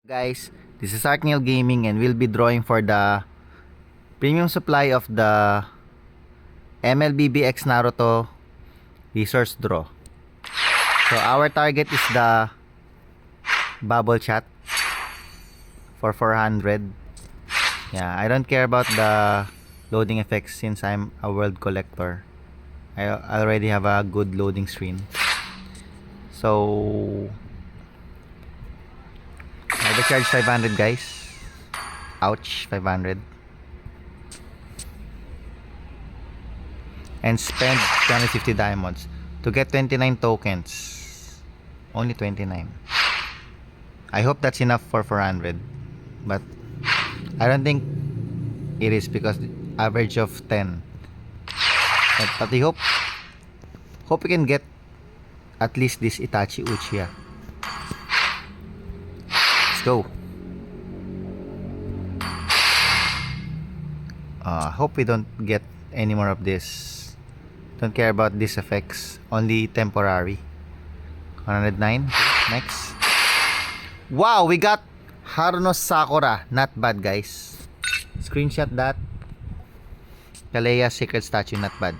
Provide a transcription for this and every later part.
Guys, this is Arkneil Gaming and we'll be drawing for the premium supply of the MLBBX Naruto resource draw. So our target is the bubble chat for 400. Yeah, I don't care about the loading effects since I'm a world collector. I already have a good loading screen. So I will charge 500 guys. Ouch, 500. And spend 250 diamonds to get 29 tokens. Only 29. I hope that's enough for 400. But I don't think it is because average of 10. But I hope we can get at least this Itachi Uchiha. Go. Hope we don't get any more of this. Don't care about these effects. Only temporary. 109. Next. Wow, we got Haruno Sakura. Not bad, guys. Screenshot that. Kalea Secret Statue. Not bad.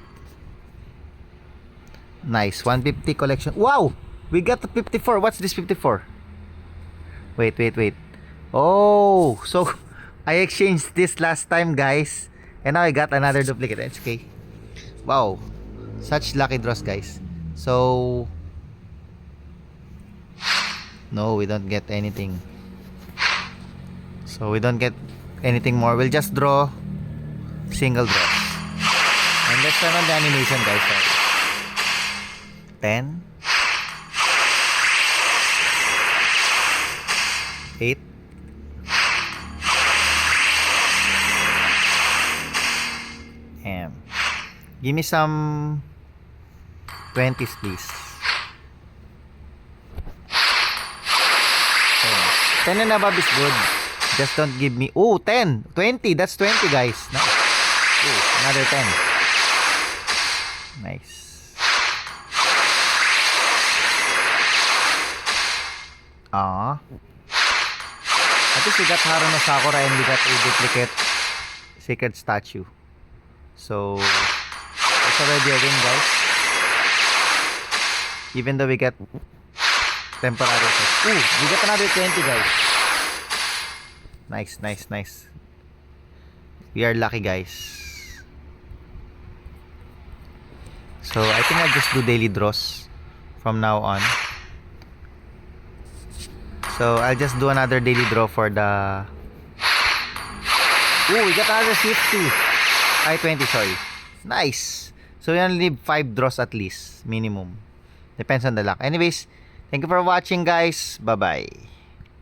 Nice. 150 collection. Wow! We got the 54. What's this 54? Wait. Oh, so I exchanged this last time, guys, and now I got another duplicate. It's okay. Wow, such lucky draws, guys. So no, we don't get anything. So we don't get anything more. We'll just draw single draws. And let's turn on the animation, guys. 10. 8. And give me some 20s, please. 10 and above is good. Just don't give me 10, 20. That's 20, guys. Nice. Another 10. Nice. At least we got Haruno Sakura and we got a duplicate Secret Statue. So it's already a win, guys. Even though we get temporary effects. We got another 20, guys. Nice. We are lucky, guys. So I think I'll just do daily draws from now on. So I'll just do another daily draw for the... we got another 50. 20, sorry. Nice. So we only need 5 draws at least, minimum. Depends on the luck. Anyways, thank you for watching, guys. Bye-bye.